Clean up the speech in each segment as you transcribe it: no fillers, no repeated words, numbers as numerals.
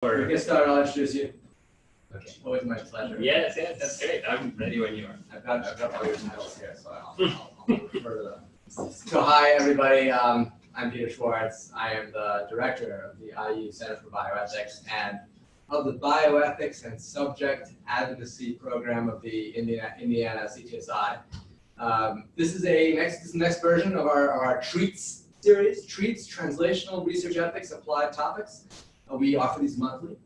Or get started, I'll introduce you. okay. Always my pleasure. Yes, yes, that's great. I'm ready when you are. I've got all your titles here, so I'll refer to them. So hi, everybody. I'm Peter Schwartz. I am the director of the IU Center for Bioethics and of the Bioethics and Subject Advocacy program of the Indiana CTSI. This is the next version of our TREATS series, TREATS, Translational Research Ethics Applied Topics. We offer these monthly,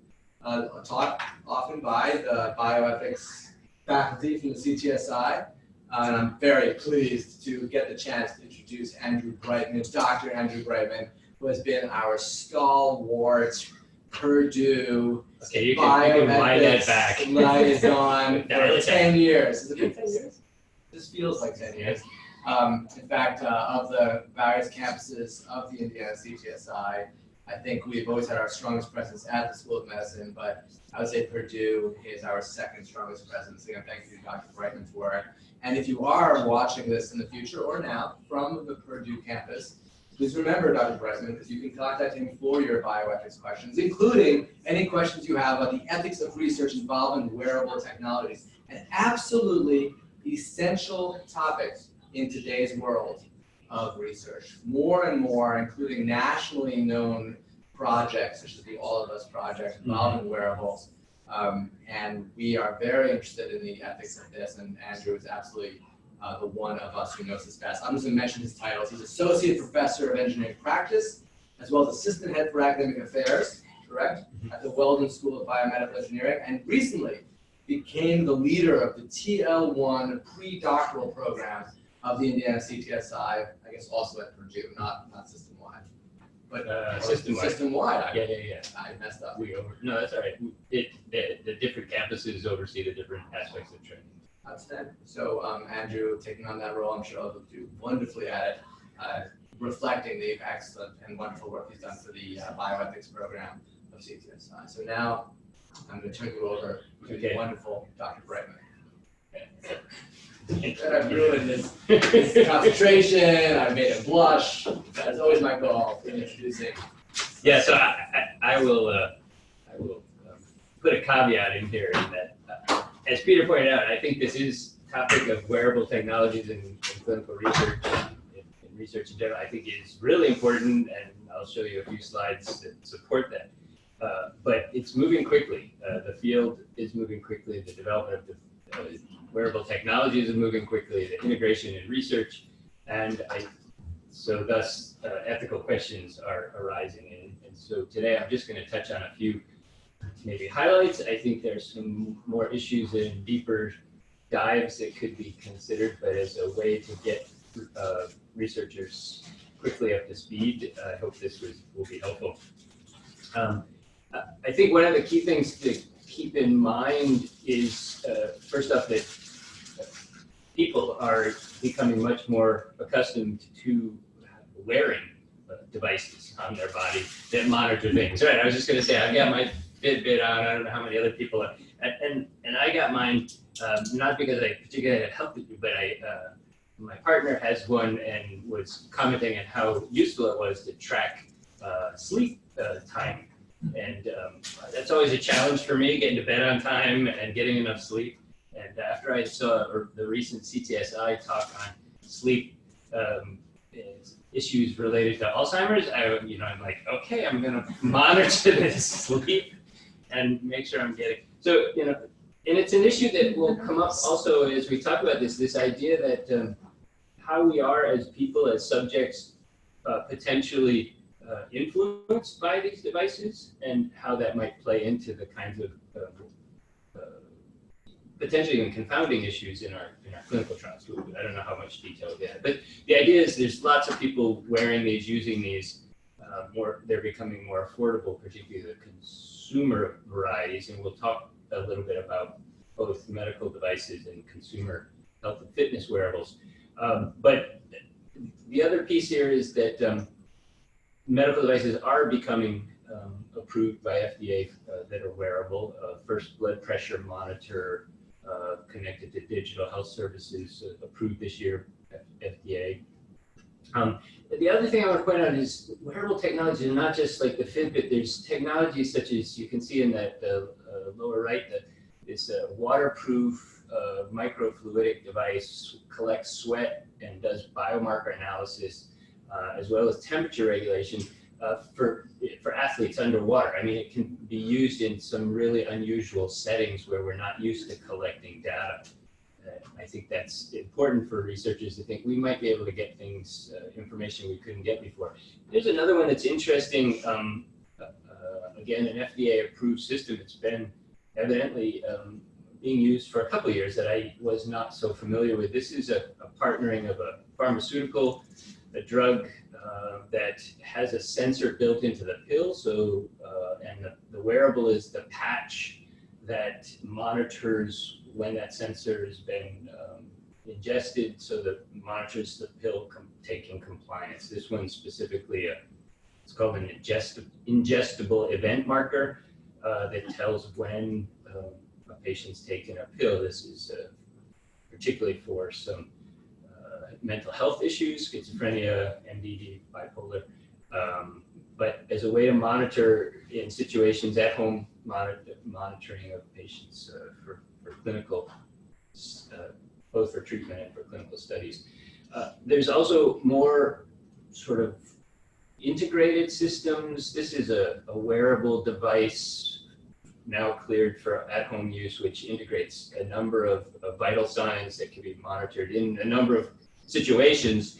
taught often by the bioethics faculty from the CTSI. And I'm very pleased to get the chance to introduce Andrew Brightman, Dr. Andrew Brightman, who has been our stalwart Purdue bioethics liaison for 10 years. Has it been 10 years? This feels like 10 years. In fact, of the various campuses of the Indiana CTSI, I think we've always had our strongest presence at the School of Medicine, but I would say Purdue is our second strongest presence. Again, thank you, Dr. Brightman, for it. And if you are watching this in the future or now from the Purdue campus, please remember Dr. Brightman, because you can contact him for your bioethics questions, including any questions you have about the ethics of research involving wearable technologies, an absolutely essential topic in today's world of research. More and more, including nationally known projects, such as the All of Us project involving wearables. And we are very interested in the ethics of this, and Andrew is absolutely the one of us who knows this best. I'm just going to mention his titles. He's Associate Professor of Engineering Practice, as well as Assistant Head for Academic Affairs, correct, at the Weldon School of Biomedical Engineering, and recently became the leader of the TL1 pre-doctoral program of the Indiana CTSI, I guess also at Purdue, not system-wide. But System-wide. System-wide. Yeah. I messed up. No, that's all right. The different campuses oversee the different aspects of training. Outstanding. So Andrew, taking on that role, I'm sure he'll do wonderfully at it, reflecting the excellent and wonderful work he's done for the bioethics program of CTSI. So now I'm going to turn you over to the wonderful Dr. Brightman. And I've ruined his concentration, I've made him blush. That's always my goal in introducing. Yeah, so I will put a caveat in here in that, as Peter pointed out, I think this is topic of wearable technologies in clinical research and research in general. I think is really important, and I'll show you a few slides that support that. But it's moving quickly. The field is moving quickly. The development of the wearable technologies is moving quickly. The integration in research, and so thus ethical questions are arising. And so today I'm just going to touch on a few maybe highlights. I think there's some more issues and deeper dives that could be considered, but as a way to get researchers quickly up to speed, I hope this will be helpful. I think one of the key things to keep in mind is, first off, that people are becoming much more accustomed to wearing devices on their body that monitor things. Right, I was just going to say, I've got my Fitbit on, I don't know how many other people have, and I got mine, not because I particularly had helped it, but my partner has one and was commenting on how useful it was to track sleep time. And that's always a challenge for me, getting to bed on time and getting enough sleep. And after I saw the recent CTSI talk on sleep issues related to Alzheimer's, I'm like, okay, I'm going to monitor this sleep and make sure I'm getting. So, and it's an issue that will come up also as we talk about this idea that how we are as people, as subjects, potentially influenced by these devices, and how that might play into the kinds of potentially even confounding issues in our clinical trials. I don't know how much detail we have, but the idea is there's lots of people wearing these, using these. They're becoming more affordable, particularly the consumer varieties, and we'll talk a little bit about both medical devices and consumer health and fitness wearables. But the other piece here is that medical devices are becoming approved by FDA that are wearable. First blood pressure monitor connected to digital health services approved this year, FDA. The other thing I want to point out is wearable technology is not just like the Fitbit. There's technologies such as you can see in that lower right, this waterproof microfluidic device collects sweat and does biomarker analysis, as well as temperature regulation for athletes underwater. I mean, it can be used in some really unusual settings where we're not used to collecting data. I think that's important for researchers to think we might be able to get things, information we couldn't get before. There's another one that's interesting. Again, an FDA-approved system. It's been evidently being used for a couple of years that I was not so familiar with. This is a partnering of a pharmaceutical, a drug that has a sensor built into the pill. So, and the wearable is the patch that monitors when that sensor has been ingested, so that monitors the pill taking compliance. This one specifically, it's called an ingestible event marker that tells when a patient's taken a pill. This is particularly for some mental health issues, schizophrenia, MDD, bipolar, but as a way to monitor in situations at home, monitoring of patients for clinical, both for treatment and for clinical studies. There's also more sort of integrated systems. This is a wearable device now cleared for at-home use, which integrates a number of vital signs that can be monitored in a number of situations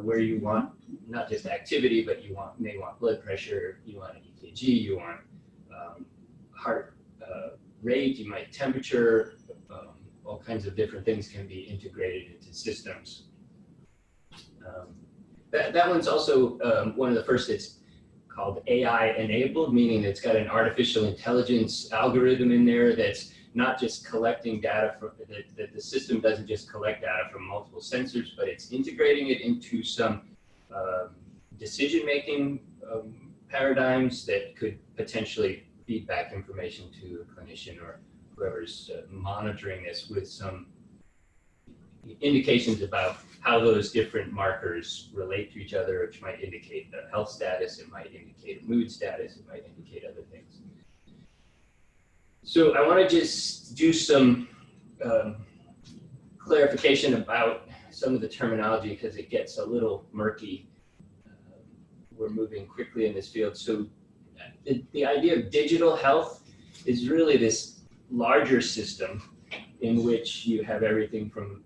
where you want not just activity, but you may want blood pressure, you want an EKG, you want heart rate, you might temperature, all kinds of different things can be integrated into systems. That one's also one of the first. It's called AI enabled, meaning it's got an artificial intelligence algorithm in there that's not just collecting data from that the system doesn't just collect data from multiple sensors, but it's integrating it into some decision-making paradigms that could potentially feed back information to a clinician or whoever's monitoring this with some indications about how those different markers relate to each other, which might indicate the health status, it might indicate a mood status, it might indicate other things. So I want to just do some clarification about some of the terminology because it gets a little murky. We're moving quickly in this field. So the idea of digital health is really this larger system in which you have everything from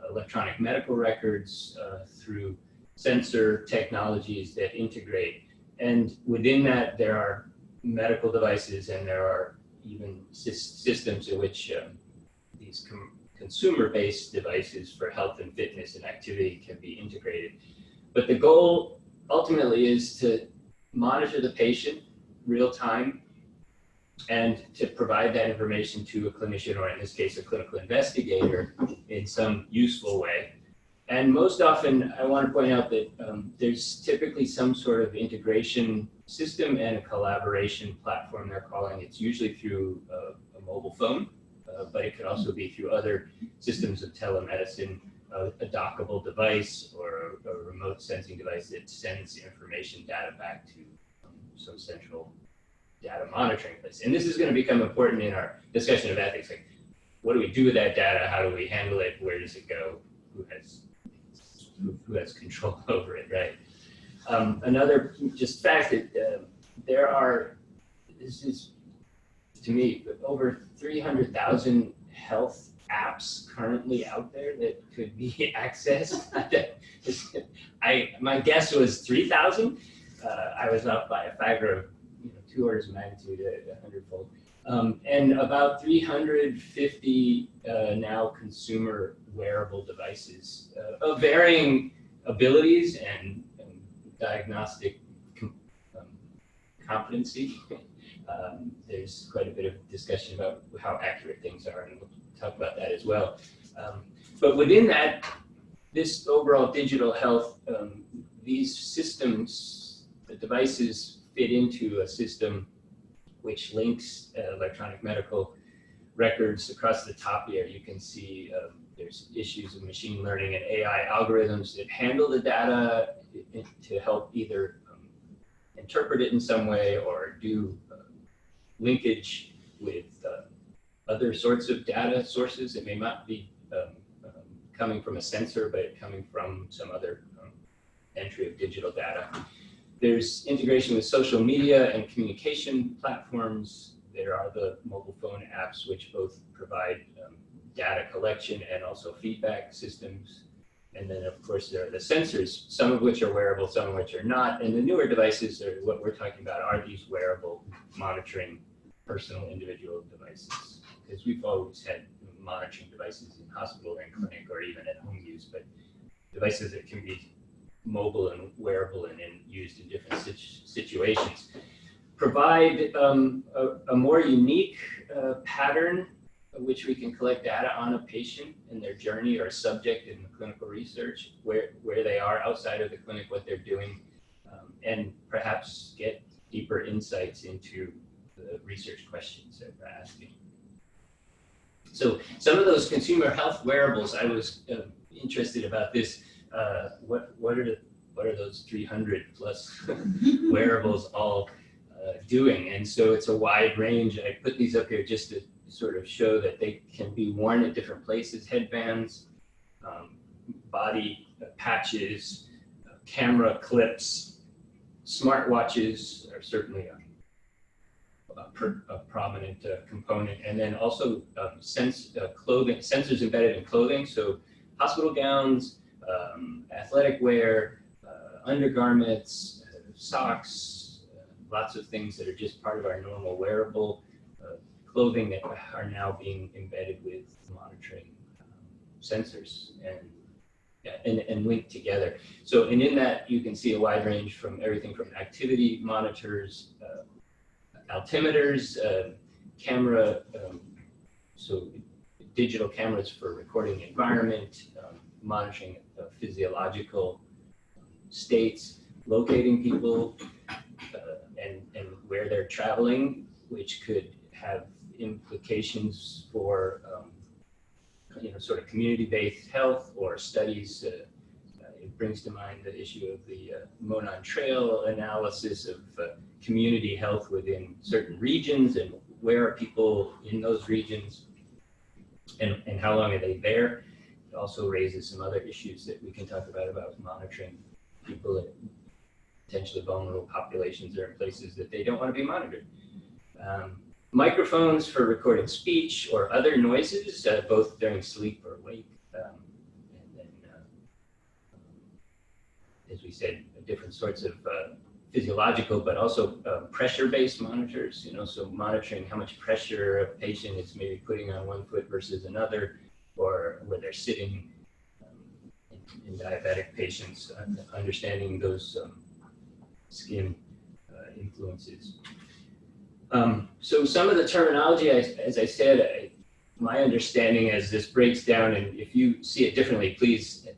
electronic medical records through sensor technologies that integrate. And within that, there are medical devices and there are even systems in which these consumer-based devices for health and fitness and activity can be integrated. But the goal ultimately is to monitor the patient real time and to provide that information to a clinician, or in this case, a clinical investigator, in some useful way. And most often, I want to point out that there's typically some sort of integration system and a collaboration platform they're calling. It's usually through a mobile phone, but it could also be through other systems of telemedicine, a dockable device or a remote sensing device that sends information data back to some central data monitoring place. And this is going to become important in our discussion of ethics. Like, what do we do with that data? How do we handle it? Where does it go? Who has control over it, right? Another just fact that there are, this is to me, over 300,000 health apps currently out there that could be accessed. My guess was 3,000. I was off by a factor of 2 orders of magnitude, 100-fold. And about 350 now consumer wearable devices of varying abilities and diagnostic competency. There's quite a bit of discussion about how accurate things are, and we'll talk about that as well. But within that, this overall digital health, these systems, the devices fit into a system which links electronic medical records. Across the top here, you can see there's issues of machine learning and AI algorithms that handle the data to help either interpret it in some way or do linkage with other sorts of data sources. It may not be coming from a sensor, but coming from some other entry of digital data. There's integration with social media and communication platforms. There are the mobile phone apps, which both provide data collection and also feedback systems. And then, of course, there are the sensors, some of which are wearable, some of which are not. And the newer devices, are what we're talking about, are these wearable monitoring personal individual devices. Because we've always had monitoring devices in hospital and clinic or even at home use, but devices that can be mobile and wearable and used in different situations provide a more unique pattern of which we can collect data on a patient and their journey or a subject in the clinical research, where they are outside of the clinic, what they're doing, and perhaps get deeper insights into the research questions that we're asking. So some of those consumer health wearables, I was interested about this. What are those 300 plus wearables all doing? And so it's a wide range. I put these up here just to sort of show that they can be worn at different places: headbands, body patches, camera clips, smartwatches are certainly a prominent component, and then also clothing, sensors embedded in clothing. So hospital gowns, athletic wear, undergarments, socks, lots of things that are just part of our normal wearable clothing that are now being embedded with monitoring sensors and linked together. So, and in that you can see a wide range from everything from activity monitors, altimeters, camera, so digital cameras for recording the environment, monitoring physiological states, locating people, and where they're traveling, which could have implications for sort of community-based health or studies. It brings to mind the issue of the Monon Trail analysis of community health within certain regions, and where are people in those regions, and how long are they there. It also raises some other issues that we can talk about monitoring people in potentially vulnerable populations or in places that they don't want to be monitored. Microphones for recording speech or other noises, both during sleep or wake. And then, as we said, different sorts of physiological, but also pressure-based monitors, so monitoring how much pressure a patient is maybe putting on one foot versus another, or where they're sitting in diabetic patients, understanding those skin influences. So some of the terminology, as I said, my understanding as this breaks down, and if you see it differently, please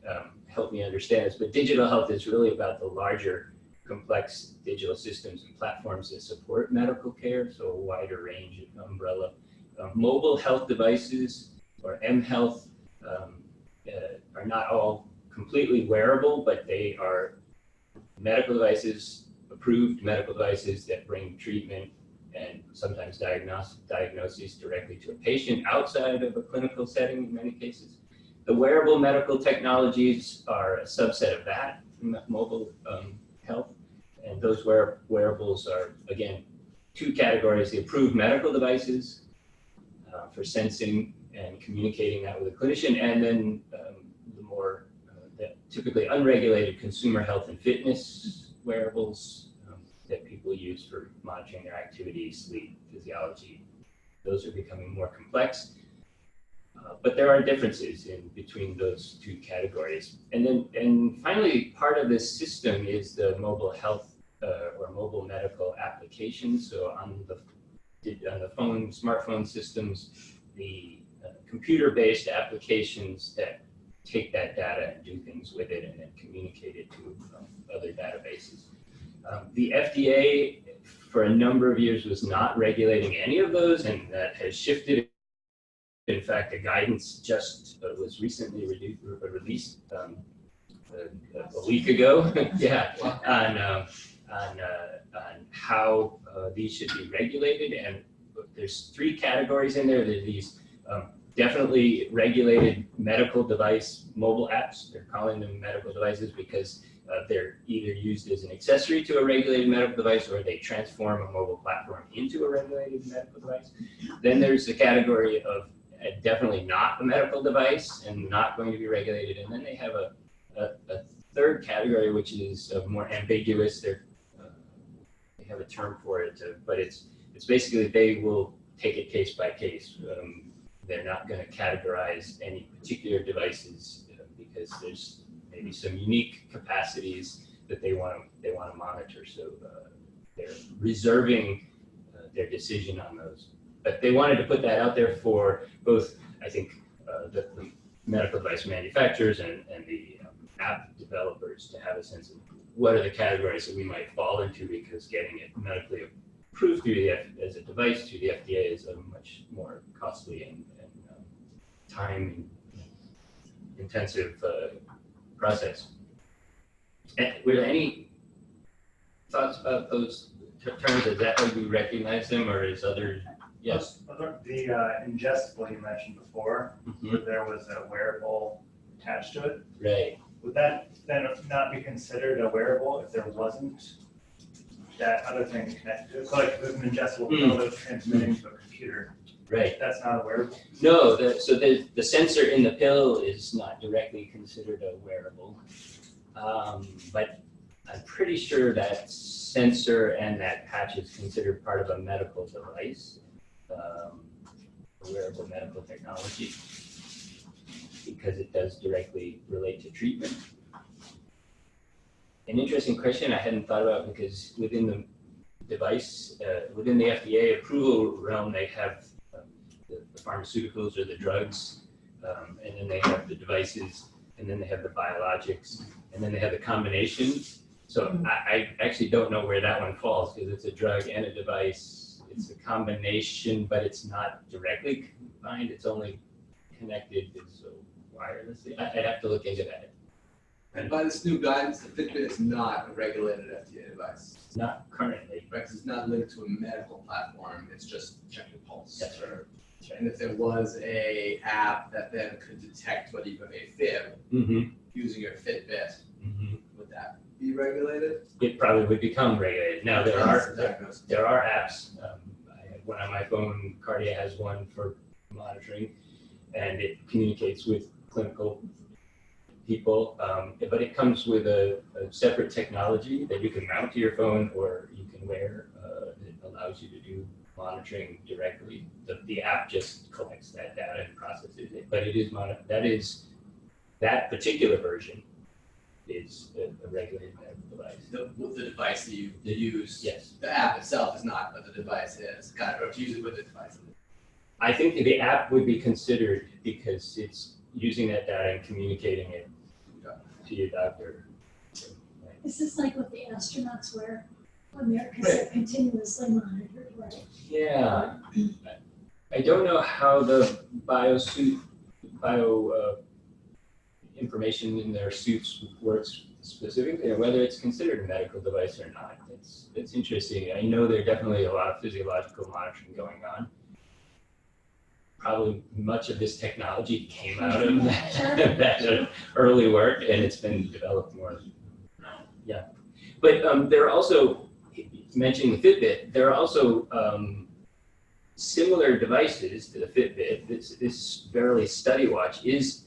help me understand this, but digital health is really about the larger complex digital systems and platforms that support medical care, so a wider range of umbrella. Mobile health devices, or mHealth, are not all completely wearable, but they are medical devices, approved medical devices that bring treatment and sometimes diagnoses directly to a patient outside of a clinical setting in many cases. The wearable medical technologies are a subset of that, mobile health. And those wearables are, again, two categories: the approved medical devices for sensing and communicating that with a clinician, and then the more typically unregulated consumer health and fitness wearables that people use for monitoring their activity, sleep, physiology. Those are becoming more complex, but there are differences in between those two categories. And finally, part of this system is the mobile health or mobile medical applications. So on the smartphone systems, the computer-based applications that take that data and do things with it and then communicate it to other databases. The FDA, for a number of years, was not regulating any of those, and that has shifted In fact, a guidance just was recently released a week ago, yeah, on how these should be regulated. And there's 3 categories in there. There's these definitely regulated medical device mobile apps. They're calling them medical devices because they're either used as an accessory to a regulated medical device or they transform a mobile platform into a regulated medical device. Then there's the category of definitely not a medical device and not going to be regulated. And then they have a third category, which is more ambiguous. They have a term for it, but it's basically they will take it case by case. They're not going to categorize any particular devices because there's maybe some unique capacities that they want to monitor. So they're reserving their decision on those. But they wanted to put that out there for both, I think, the medical device manufacturers and the app developers to have a sense of what are the categories that we might fall into, because getting it medically approved through as a device through the FDA is a much more costly and time intensive process. And were there any thoughts about those terms? Is that how you recognize them, or is other? Yes. The ingestible you mentioned before, where there was a wearable attached to it. Right. Would that then not be considered a wearable if there wasn't that other thing connected to it? So like with an ingestible pill that was transmitting to a computer. Right. That's not a wearable? No, so the sensor in the pill is not directly considered a wearable. But I'm pretty sure that sensor and that patch is considered part of a medical device, a wearable medical technology, because it does directly relate to treatment. An interesting question I hadn't thought about, because within the device, within the FDA approval realm, they have the pharmaceuticals or the drugs, and then they have the devices, and then they have the biologics, and then they have the combinations. So I actually don't know where that one falls, because it's a drug and a device. It's a combination, but it's not directly combined. It's only connected so wirelessly. I'd have to look into that. And by this new guidance, the Fitbit is not a regulated FDA device. Not currently. Right, 'cause it's not linked to a medical platform. It's just checking pulse. That's right. And if there was a app that then could detect whether you have a fib using your Fitbit, would that be regulated? It probably would become regulated. Now there are apps. I have one on my phone. Cardia has one for monitoring, and it communicates with clinical people. But it comes with a separate technology that you can mount to your phone or you can wear. It allows you to do monitoring directly. The app just collects that data and processes it. But it is that particular version is a regulated medical device. The device that you use. Yes. The app itself is not, but the device is. Kind of, or to use it with the device. I think the app would be considered because it's using that data and communicating it to your doctor. Right. This is like what the astronauts wear when they're continuously monitored, right? Yeah. I don't know how the bio information in their suits works specifically, or whether it's considered a medical device or not. It's interesting. I know there's definitely a lot of physiological monitoring going on. Probably much of this technology came out of that early work, and it's been developed more. Yeah, but there are also, mentioning the Fitbit, there are also similar devices to the Fitbit. This Verily Study Watch is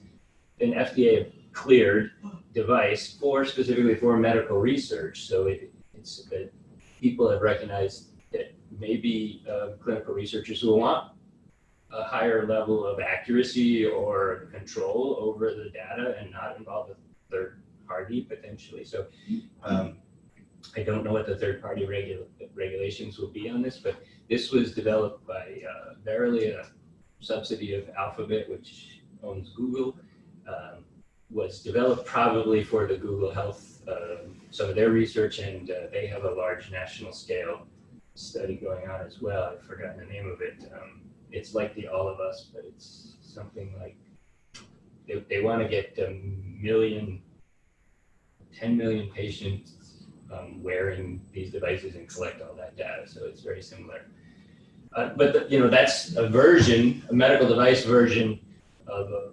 an FDA cleared device specifically for medical research. So people have recognized that maybe clinical researchers will want a higher level of accuracy or control over the data and not involve a third party potentially. So I don't know what the third party regulations will be on this, but this was developed by Verily, a subsidy of Alphabet, which owns Google. Was developed probably for the Google Health, some of their research, and they have a large national scale study going on as well. I've forgotten the name of it. it's like the All of Us, but it's something like they want to get 10 million patients wearing these devices and collect all that data. So it's very similar. But that's a version, a medical device version of a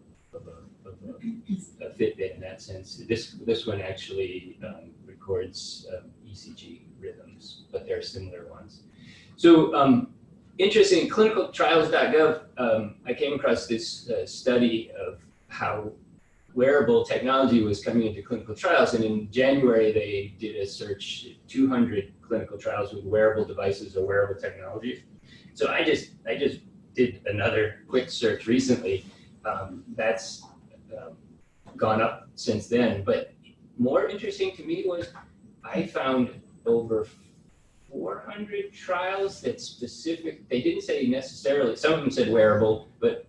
Fitbit in that sense. This one actually records ECG rhythms, but there are similar ones. So interesting, clinicaltrials.gov, I came across this study of how wearable technology was coming into clinical trials, and in January they did a search, 200 clinical trials with wearable devices or wearable technologies. So I just did another quick search recently. That's gone up since then, but more interesting to me was I found over 400 trials that they didn't say necessarily, some of them said wearable, but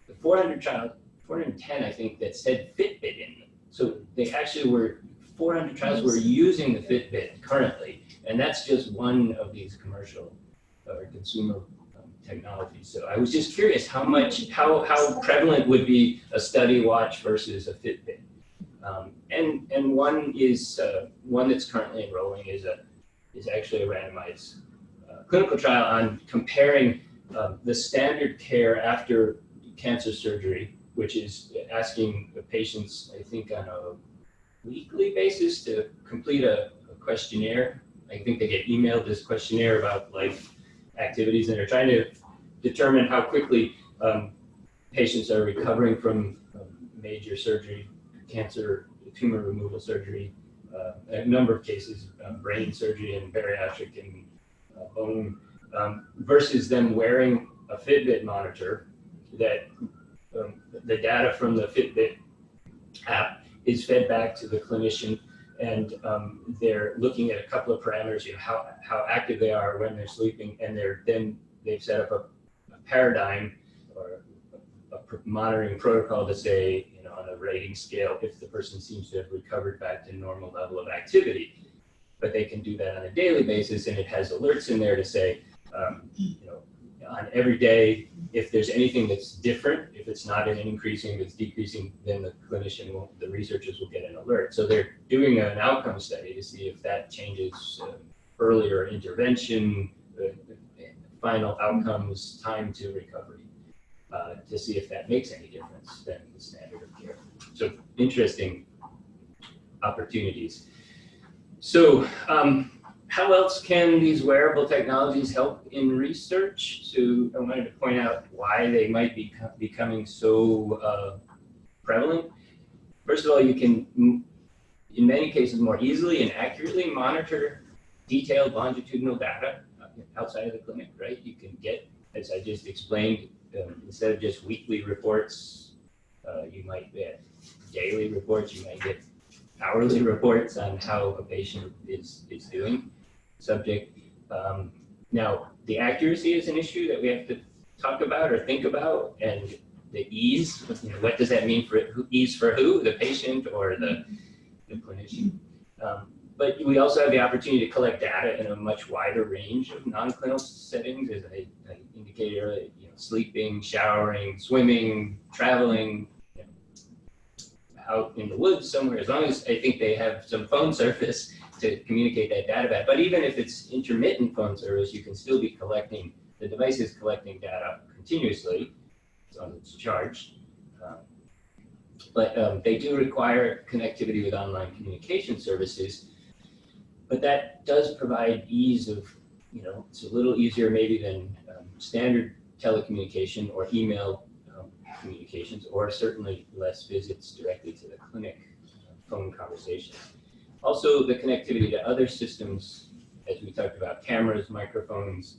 the 410 I think, that said Fitbit in them. So they actually 400 trials were using the Fitbit currently, and that's just one of these commercial or consumer technologies. So I was just curious how prevalent would be a study watch versus a Fitbit. And one that's currently enrolling is actually a randomized clinical trial on comparing the standard care after cancer surgery, which is asking the patients, I think, on a weekly basis to complete a questionnaire. I think they get emailed this questionnaire about life activities, and they're trying to determine how quickly patients are recovering from major surgery, cancer, tumor removal surgery, a number of cases, brain surgery and bariatric and bone, versus them wearing a Fitbit monitor that the data from the Fitbit app is fed back to the clinician, and they're looking at a couple of parameters, how active they are when they're sleeping, and they've set up a paradigm or a monitoring protocol to say, on a rating scale, if the person seems to have recovered back to normal level of activity. But they can do that on a daily basis, and it has alerts in there to say, on every day, if there's anything that's different, if it's not increasing, if it's decreasing, then the researchers will get an alert. So they're doing an outcome study to see if that changes earlier intervention, final outcomes, time to recovery, to see if that makes any difference than the standard of care. So interesting opportunities. So how else can these wearable technologies help in research? So I wanted to point out why they might be becoming so prevalent. First of all, you can, in many cases, more easily and accurately monitor detailed longitudinal data outside of the clinic, right? You can get, as I just explained, instead of just weekly reports, you might get daily reports, you might get hourly reports on how a patient is doing. Subject. Now, the accuracy is an issue that we have to talk about or think about, and the ease, what does that mean for ease for who, the patient or the clinician? But we also have the opportunity to collect data in a much wider range of non-clinical settings, as I indicated earlier, sleeping, showering, swimming, traveling, out in the woods somewhere, as long as I think they have some phone service to communicate that data back. But even if it's intermittent phone service, you can still be collecting, the device is collecting data continuously, so it's charged. But they do require connectivity with online communication services, but that does provide ease of, it's a little easier maybe than standard telecommunication or email communications, or certainly less visits directly to the clinic, phone conversations. Also, the connectivity to other systems, as we talked about, cameras, microphones,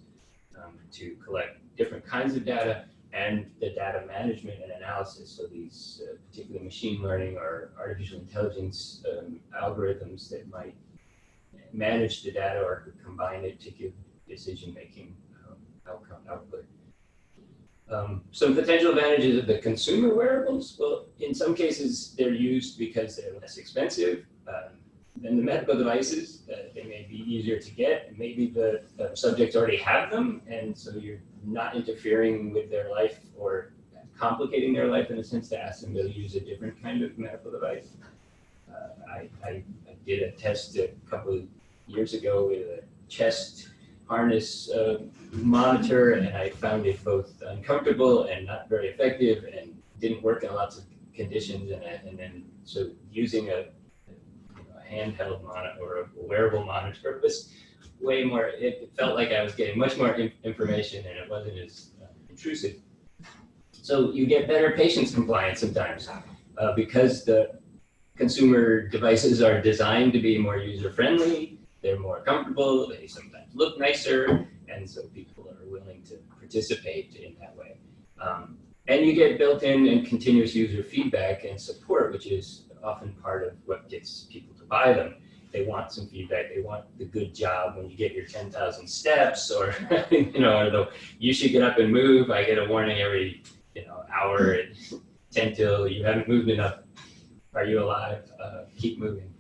to collect different kinds of data, and the data management and analysis. So these particular machine learning or artificial intelligence algorithms that might manage the data or combine it to give decision-making output. Some potential advantages of the consumer wearables. Well, in some cases, they're used because they're less expensive than the medical devices. They may be easier to get, and maybe the subjects already have them, and so you're not interfering with their life or complicating their life in a sense, to ask them to use a different kind of medical device. I did a test a couple of years ago with a chest harness monitor, and I found it both uncomfortable and not very effective, and didn't work in lots of conditions. And then so using a handheld monitor or a wearable monitor was way more. It felt like I was getting much more information, and it wasn't as intrusive. So you get better patient's compliance sometimes because the consumer devices are designed to be more user-friendly. They're more comfortable. They sometimes look nicer, and so people are willing to participate in that way. And you get built-in and continuous user feedback and support, which is often part of what gets people to buy them. They want some feedback. They want the good job when you get your 10,000 steps, or or you should get up and move. I get a warning every hour at 10 till you haven't moved enough. Are you alive? Keep moving.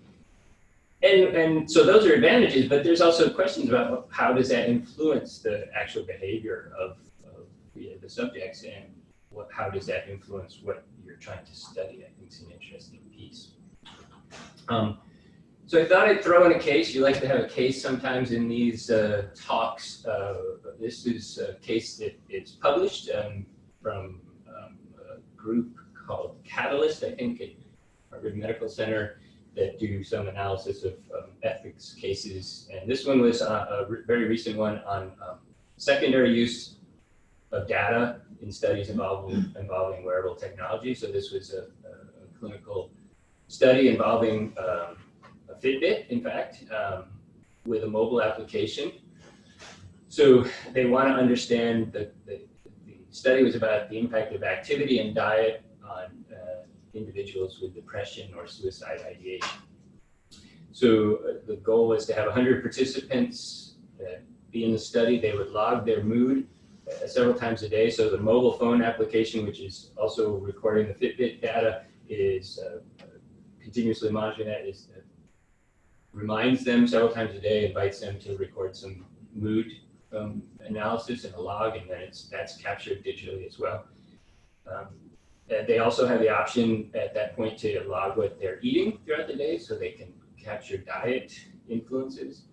And so those are advantages, but there's also questions about how does that influence the actual behavior of the subjects, and how does that influence what you're trying to study. I think it's an interesting piece. So I thought I'd throw in a case. You like to have a case sometimes in these talks. This is a case that is published from a group called Catalyst, I think, at Harvard Medical Center, that do some analysis of ethics cases. And this one was a very recent one on secondary use of data in studies involving wearable technology. So this was a clinical study involving a Fitbit, in fact, with a mobile application. So they want to understand the study was about the impact of activity and diet on individuals with depression or suicide ideation. So the goal was to have 100 participants be in the study. They would log their mood several times a day. So the mobile phone application, which is also recording the Fitbit data, is continuously monitoring that. Reminds them several times a day, invites them to record some mood analysis in a log, and then that's captured digitally as well. They also have the option at that point to log what they're eating throughout the day, so they can capture diet influences.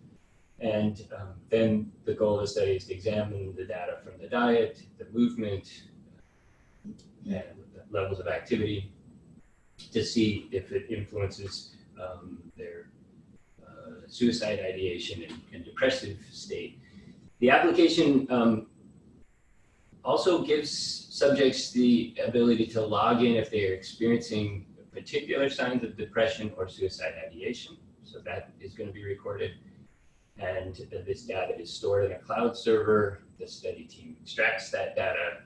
And then the goal of the study is to examine the data from the diet, the movement, and the levels of activity to see if it influences their suicide ideation and depressive state. The application also gives subjects the ability to log in if they are experiencing particular signs of depression or suicide ideation. So that is going to be recorded. And this data is stored in a cloud server. The study team extracts that data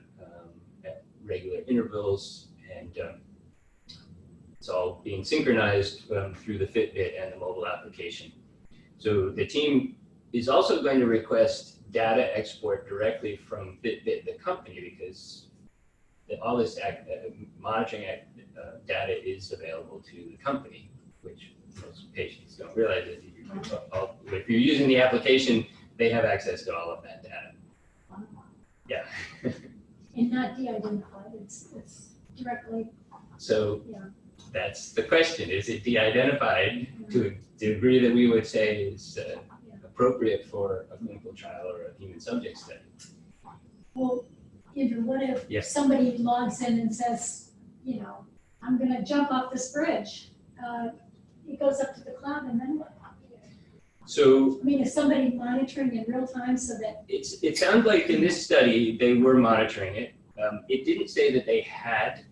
at regular intervals, and it's all being synchronized through the Fitbit and the mobile application. So the team is also going to request data export directly from Fitbit, the company, because all this monitoring data is available to the company, which most patients don't realize. If you're using the application, they have access to all of that data. Yeah. And not de-identified, it's directly. So that's the question. Is it de-identified to a degree that we would say is appropriate for a clinical trial or a human subject study? Well, what if somebody logs in and says, I'm going to jump off this bridge? It goes up to the cloud, and then what? So, I mean, is somebody monitoring in real time so that? It sounds like in this study, they were monitoring it. It didn't say that they had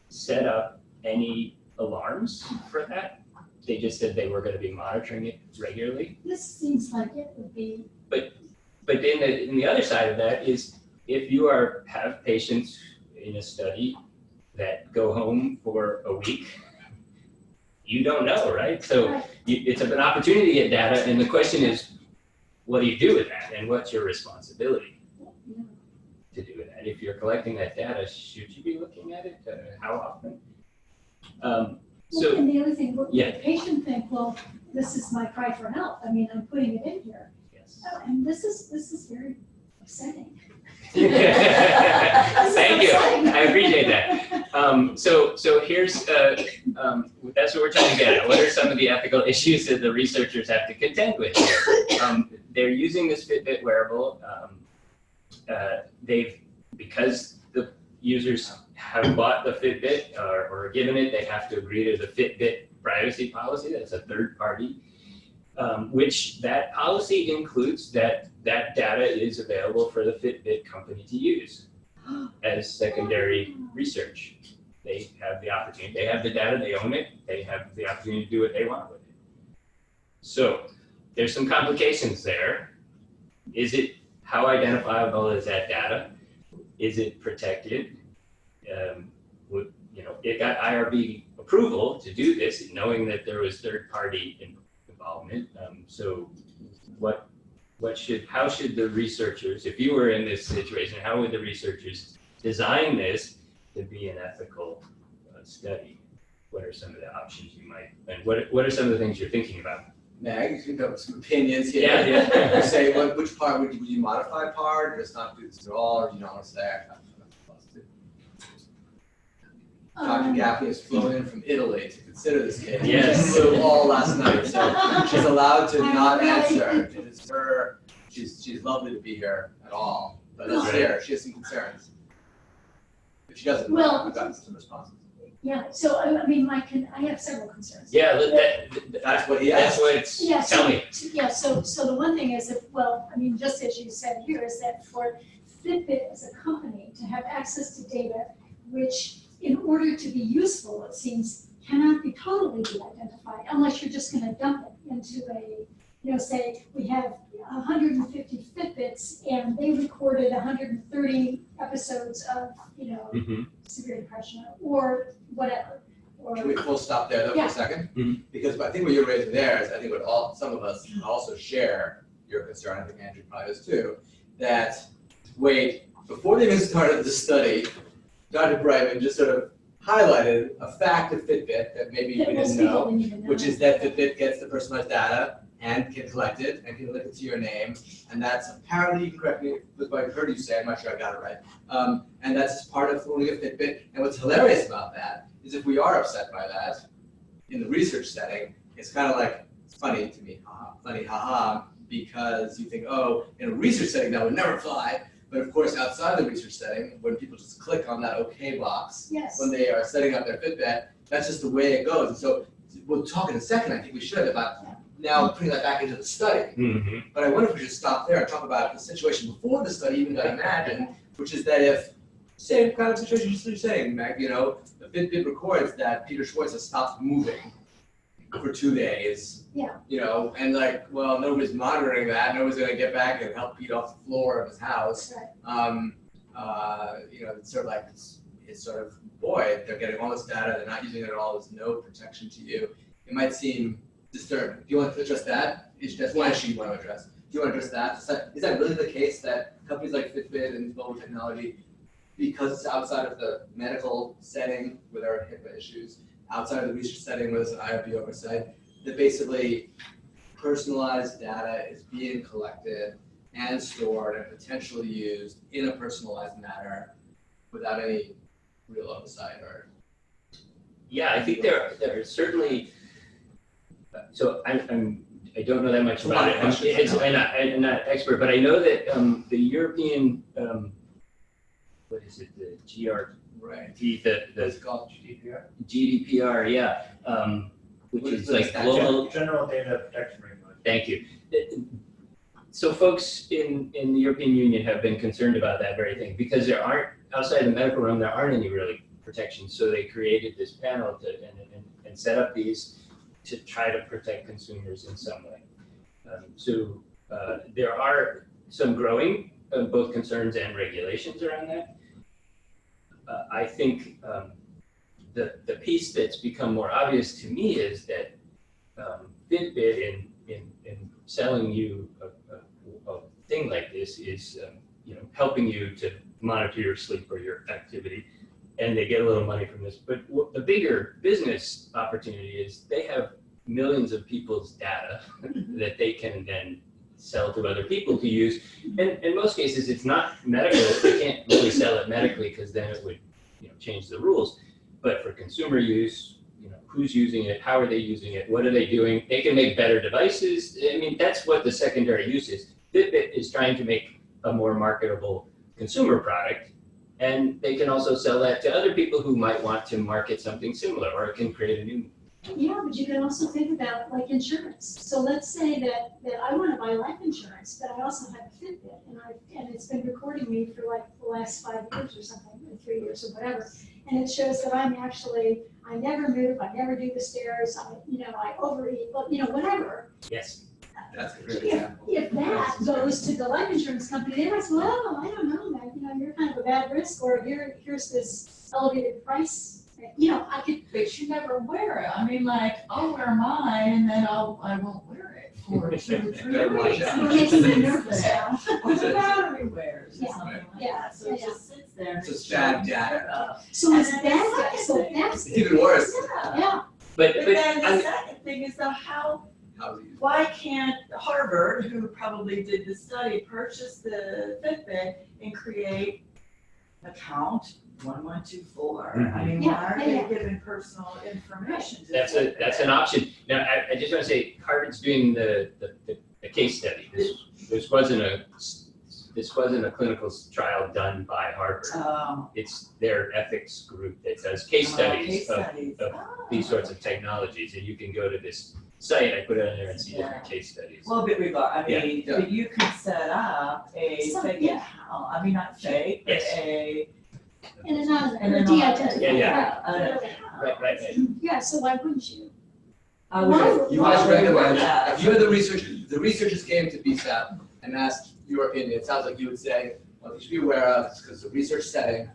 set up any alarms for that. They just said they were going to be monitoring it regularly. This seems like it would be. But then the other side of that is if you have patients in a study that go home for a week, you don't know, right? So it's an opportunity to get data, and the question is, what do you do with that, and what's your responsibility to do with that? If you're collecting that data, should you be looking at it? How often? And the other thing, the patient think, well, this is my cry for help. I mean, I'm putting it in here. Yes. And this is very upsetting. Thank you. I appreciate that. So here's that's what we're trying to get at. What are some of the ethical issues that the researchers have to contend with here? They're using this Fitbit wearable. Because the users have bought the Fitbit or given it, they have to agree to the Fitbit privacy policy. That's a third party, which that policy includes that data is available for the Fitbit company to use as secondary research. They have the opportunity, they have the data, they own it, they have the opportunity to do what they want with it. So there's some complications there. How identifiable is that data? Is it protected? It got IRB approval to do this, knowing that there was third-party involvement. So how should the researchers, if you were in this situation, how would the researchers design this to be an ethical study? What are some of the options you might, and what are some of the things you're thinking about? Meg, you can come with some opinions here. Yeah. You say, which part would you modify part, or just not do this at all, or do you not want to say? Dr. Gaffney has flown in from Italy to consider this case. Yes. She flew all last night, so she's allowed to not answer. It's her. She's lovely to be here at all, but let's hear. She has some concerns. If she doesn't, I've gotten some responses. Yeah, so I mean, I have several concerns. Yeah, That's what he asked. That's what it's, Yeah, tell me. Yeah, so the one thing is that, well, I mean, just as you said here, is that for Fitbit as a company to have access to data, which in order to be useful, it seems, cannot be totally identified unless you're just gonna dump it into say we have 150 Fitbits and they recorded 130 episodes of, severe depression or whatever. Can we full stop there though for a second? Mhm. Because I think what you're raising there is, I think some of us also share your concern, I think Andrew probably does too, that before they even started the study, Dr. Brightman just sort of highlighted a fact of Fitbit that maybe we didn't know, which is that Fitbit gets the personalized data and can collect it and can link it to your name. And that's apparently, you can correct me with what I heard you say, I'm not sure I got it right. And that's part of owning a Fitbit. And what's hilarious about that is if we are upset by that in the research setting, it's kind of like, it's funny to me, funny, haha, because you think, oh, in a research setting that would never fly. But of course, outside the research setting, when people just click on that OK box, when they are setting up their Fitbit, that's just the way it goes. And so we'll talk in a second, I think we should, about now putting that back into the study. Mm-hmm. But I wonder if we should stop there and talk about the situation before the study even got imagined, which is that if, same kind of situation you're saying, Meg, the Fitbit records that Peter Schwartz has stopped moving for 2 days. Yeah. And nobody's monitoring that. Nobody's going to get back and help Pete off the floor of his house. Right. It's sort of like, it's sort of, boy, they're getting all this data, they're not using it at all, there's no protection to you. It might seem disturbing. Do you want to address that? That's one issue you want to address. Do you want to address that? Is that really the case that companies like Fitbit and mobile technology, because it's outside of the medical setting where there are HIPAA issues, outside of the research setting where there's an IRB oversight, that basically personalized data is being collected and stored and potentially used in a personalized manner without any real oversight or? Yeah, I think there are certainly. So I don't know that much about it. I'm not expert, but I know that the European what is it, the GR? Right. It's called GDPR. GDPR, yeah, which is like global General Data Protection Regulation. Thank you. So folks in the European Union have been concerned about that very thing because there aren't, outside the medical realm, there aren't any really protections. So they created this panel and set up these to try to protect consumers in some way. There are some growing both concerns and regulations around that. I think the piece that's become more obvious to me is that Fitbit in selling you a thing like this is helping you to monitor your sleep or your activity, and they get a little money from this. But the bigger business opportunity is they have millions of people's data that they can then sell to other people to use. And in most cases, it's not medical. They can't really sell it medically because then it would, change the rules. But for consumer use, who's using it? How are they using it? What are they doing? They can make better devices. I mean, that's what the secondary use is. Fitbit is trying to make a more marketable consumer product, and they can also sell that to other people who might want to market something similar, or it can create a new. Yeah, but you can also think about like insurance. So let's say that I want to buy life insurance, but I also have a Fitbit, and it's been recording me for like the last 5 years or something, or 3 years or whatever, and it shows that I never move, I never do the stairs, I overeat, but whatever. Yes. That's a great example. If that goes to the life insurance company, they might say, well, I don't know, man, you're kind of a bad risk, or here's this elevated price. I could. But you never wear it. I mean, like, I'll wear mine and then I won't wear it for 2 or 3 Better watch weeks. out. It makes me nervous now. Or the battery wears or Yeah, something like yeah, that. So it just sits there. and It's bad data. So And is then that, the so second thing- that's, It's even worse. yeah, But then the I'm- second thing is though, How do you? why can't Harvard, who probably did the study, purchase the Fitbit and create account 1124? I mean, why are they Yeah. giving personal information to that's Fitbit? an option. Now, I just want to say, Harvard's doing the case study. This wasn't a clinical trial done by Harvard. It's their ethics group that does case studies of these sorts of technologies, and you can go to this site. I put it on there and see different case studies. Well, but Yeah. but you can set up a Some- fake yeah. account. I mean, not fake, but Yes. an and another, And or then de-identified. Yeah, Right. Right. Yeah, so why wouldn't you? I would- You why guys would we recommend, want that? if you had the researchers came to BSAP and asked your opinion, it sounds like you would say, well, you should be aware of, because the research setting,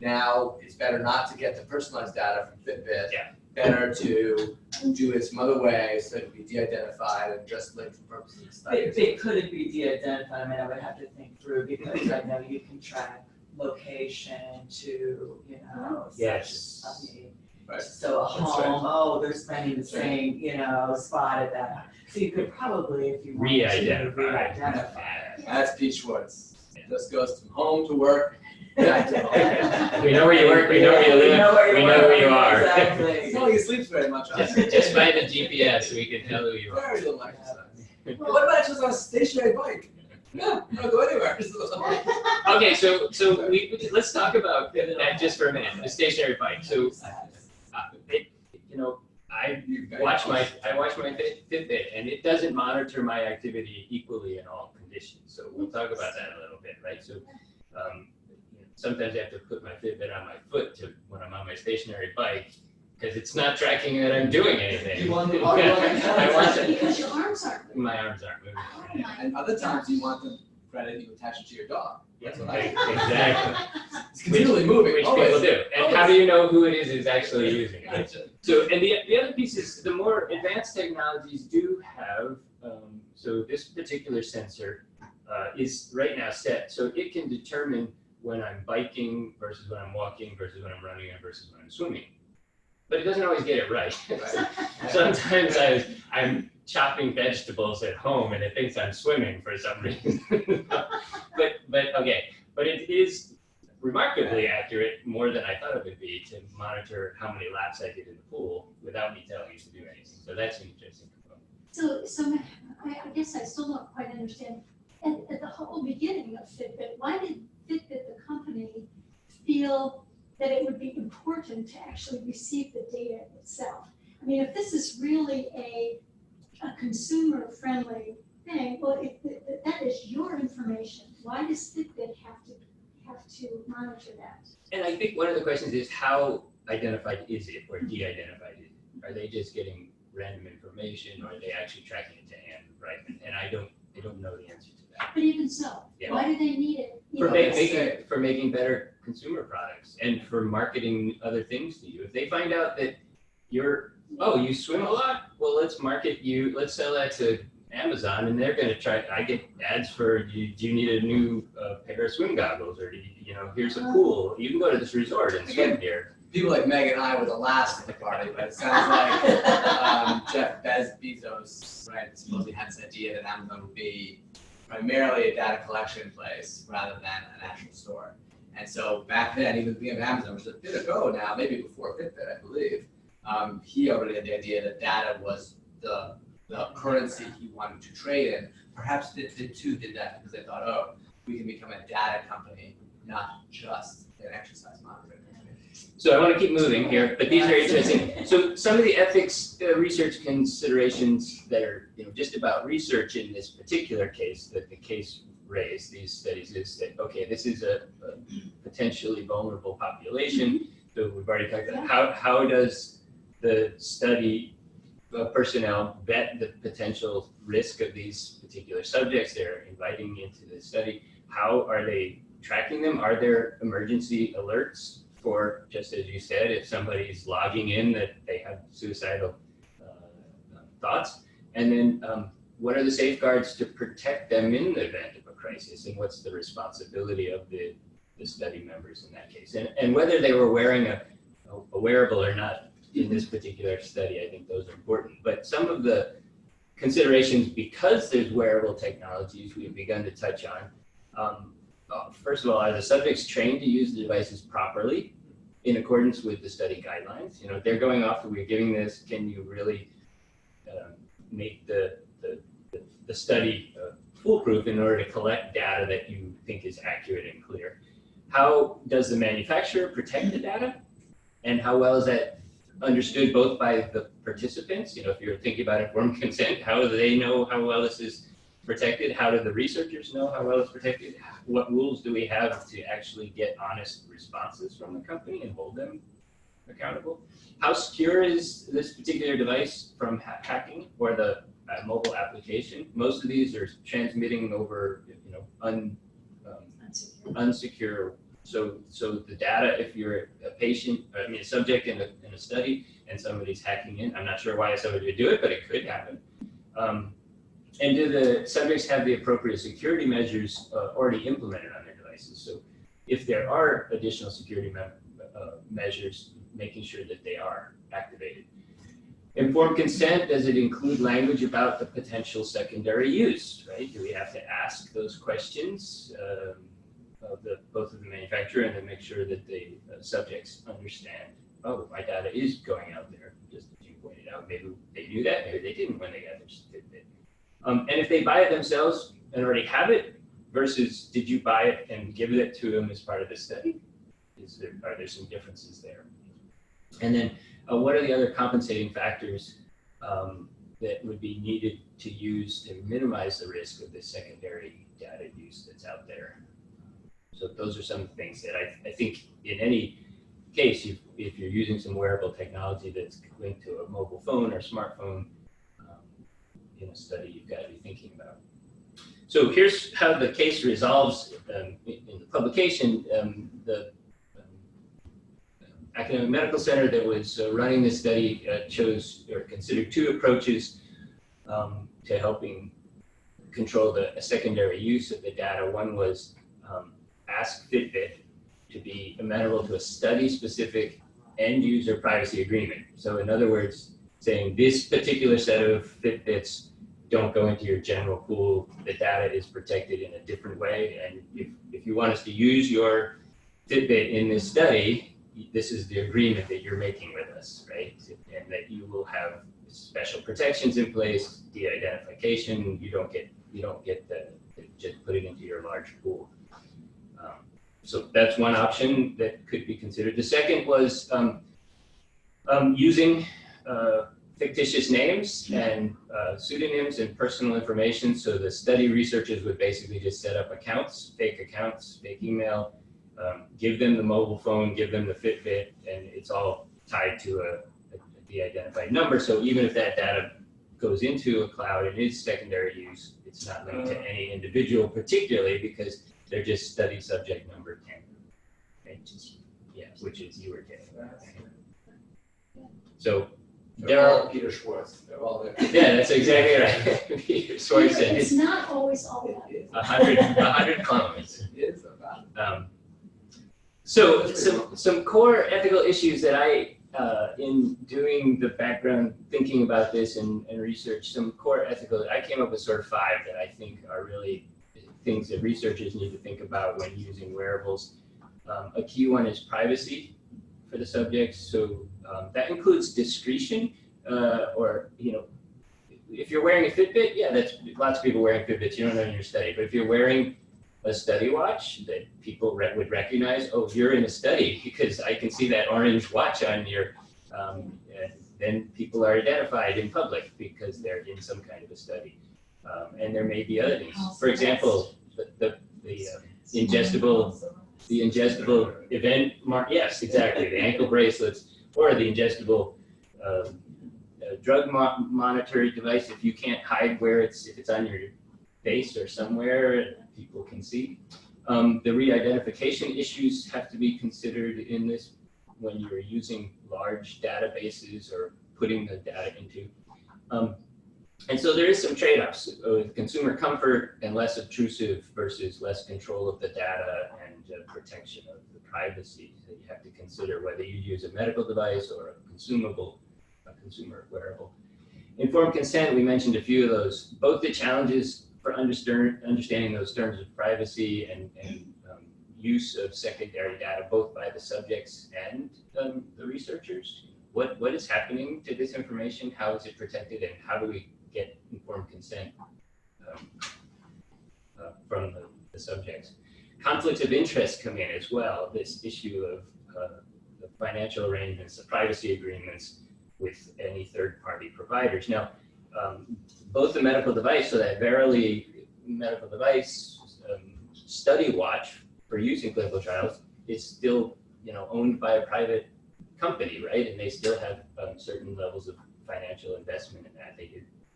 now it's better not to get the personalized data from Fitbit. Yeah. Better to do it some other way, so it can be de-identified and just linked for purposes of studies. But could it be de-identified? I mean, I would have to think through because I know you can track location to, Yes. such, I mean, Right. so a That's home, they're spending the same, spot at that. So you could probably, if you wanted to, Re-identify. re-identify. That's Pete Schwartz. Just goes from home to work, back to home. We know where you work, we know where you live, we know who you are. Exactly. It's not like he sleeps very much. Just by the GPS, we can tell who you are. Very little exercise. Well, what about just on a stationary bike? Yeah, I don't go anywhere. Okay, so let's talk about that just for a minute, the stationary bike. So, I watch my Fitbit, and it doesn't monitor my activity equally in all conditions. So we'll talk about that a little bit, right? So, sometimes I have to put my Fitbit on my foot when I'm on my stationary bike, because it's not tracking that I'm doing anything. You want the I want to. Because your arms aren't moving. My arms aren't moving. Oh my And other times you want them credit you attach it to your dog. That's what I do. Exactly. It's continually moving. Which always. people do. And how do you know who it is actually using it? Gotcha. So, and the other piece is the more advanced technologies do have, so this particular sensor is right now set, so it can determine when I'm biking versus when I'm walking versus when I'm running and versus when I'm swimming. But it doesn't always get it right. Sometimes I'm chopping vegetables at home and it thinks I'm swimming for some reason. but it is remarkably accurate, more than I thought it would be, to monitor how many laps I did in the pool without me telling you to do anything. So that's an interesting component. So I guess I still don't quite understand. At the whole beginning of Fitbit, why did Fitbit, the company, feel that it would be important to actually receive the data itself? I mean, if this is really a consumer-friendly thing, well, that is your information. Why does Fitbit have to monitor that? And I think one of the questions is, how identified is it or de-identified is it? Are they just getting random information, or are they actually tracking it to hand, right? And I don't know the answer to that. But even so, Yeah. why do they need it? For making better consumer products and for marketing other things to you. If they find out that you swim a lot, well, let's market you, let's sell that to Amazon, and they're going to try. I get ads for, do you need a new pair of swim goggles, or here's a pool, you can go to this resort and swim here. People like Meg and I were the last at the party, but it sounds like Jeff Bezos, right, supposedly had this idea that Amazon would be primarily a data collection place rather than an actual store. And so back then, even being Amazon, which is a bit ago now, maybe before Fitbit, I believe, he already had the idea that data was the currency he wanted to trade in. Perhaps Fitbit too did that because they thought, oh, we can become a data company, not just an exercise monitoring company. So I want to keep moving here, but these are interesting. So some of the ethics research considerations that are just about research in this particular case that the case raised, these studies, is that, okay, this is a potentially vulnerable population. So we've already talked about how does the study personnel vet the potential risk of these particular subjects they're inviting into the study? How are they tracking them? Are there emergency alerts for, just as you said, if somebody's logging in that they have suicidal thoughts? And then what are the safeguards to protect them in the event of a crisis? And what's the responsibility of the study members in that case? And whether they were wearing a wearable or not in this particular study, I think those are important. But some of the considerations, because there's wearable technologies we've begun to touch on, first of all, are the subjects trained to use the devices properly in accordance with the study guidelines? If they're going off and we're giving this, can you really make the study foolproof in order to collect data that you think is accurate and clear? How does the manufacturer protect the data? And how well is that understood both by the participants? If you're thinking about informed consent, how do they know how well this is protected? How do the researchers know how well it's protected? What rules do we have to actually get honest responses from the company and hold them accountable? How secure is this particular device from hacking or the mobile application? Most of these are transmitting over, unsecure. So the data, if you're a subject in a study and somebody's hacking in, I'm not sure why somebody would do it, but it could happen. And do the subjects have the appropriate security measures already implemented on their devices? So if there are additional security measures, making sure that they are activated. Informed consent, does it include language about the potential secondary use, right? Do we have to ask those questions of both of the manufacturer and then make sure that the subjects understand, oh, my data is going out there, just as you pointed out. Maybe they knew that, maybe they didn't when they got their certificate. And if they buy it themselves and already have it, versus did you buy it and give it to them as part of the study? Are there some differences there? And then what are the other compensating factors that would be needed to use to minimize the risk of this secondary data use that's out there? So those are some things that I think in any case, if you're using some wearable technology that's linked to a mobile phone or smartphone, in a study you've got to be thinking about. So here's how the case resolves in the publication. The academic medical center that was running this study chose or considered two approaches to helping control the secondary use of the data. One was ask Fitbit to be amenable to a study-specific end-user privacy agreement. So in other words, saying this particular set of Fitbits don't go into your general pool. The data is protected in a different way. And if you want us to use your Fitbit in this study, this is the agreement that you're making with us, right? And that you will have special protections in place, de-identification. You don't get the just put it into your large pool. So that's one option that could be considered. The second was using fictitious names and pseudonyms and personal information. So the study researchers would basically just set up accounts, fake email, give them the mobile phone, give them the Fitbit, and it's all tied to a de-identified number. So even if that data goes into a cloud and is secondary use, it's not linked to any individual particularly because they're just study subject number 10, right? Which is you or 10. So they're all Peter Schwartz. They're all there. Yeah, that's exactly right. Peter Schwartz said it's not always all that. 100 clones. It is about. So some core ethical issues that I, in doing the background, thinking about this and research, some core ethical, I came up with sort of 5 that I think are really things that researchers need to think about when using wearables. A key one is privacy for the subjects. So that includes discretion, or, you know, if you're wearing a Fitbit, yeah, that's lots of people wearing Fitbits. You don't know in your study. But if you're wearing a study watch that people would recognize, oh, you're in a study because I can see that orange watch on your, then people are identified in public because they're in some kind of a study. And there may be other things. For example, the ingestible event mark, yes, exactly, the ankle bracelets, or the ingestible drug monitoring device. If you can't hide where if it's on your face or somewhere, people can see. The re-identification issues have to be considered in this when you're using large databases or putting the data into. And so there is some trade-offs with consumer comfort and less obtrusive versus less control of the data and protection of the privacy. So you have to consider whether you use a medical device or a consumer wearable. Informed consent, we mentioned a few of those. Both the challenges for understanding those terms of privacy and use of secondary data, both by the subjects and the researchers. What is happening to this information? How is it protected, and how do we get informed consent from the subjects? Conflicts of interest come in as well. This issue of the financial arrangements, the privacy agreements with any third-party providers. Now, both the medical device, so that Verily medical device study watch for use in clinical trials is still, you know, owned by a private company, right? And they still have certain levels of financial investment in that.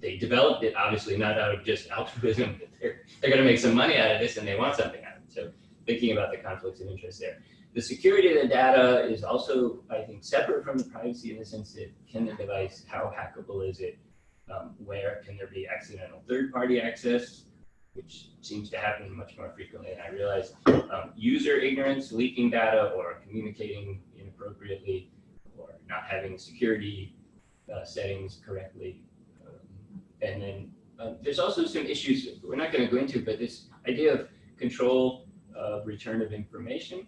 They developed it obviously not out of just altruism, but they're going to make some money out of this and they want something out of it. So thinking about the conflicts of interest there. The security of the data is also, I think, separate from the privacy in the sense that can the device, how hackable is it? Where can there be accidental third-party access, which seems to happen much more frequently than I realized. User ignorance, leaking data, or communicating inappropriately, or not having security settings correctly. And then there's also some issues we're not going to go into, but this idea of control of return of information.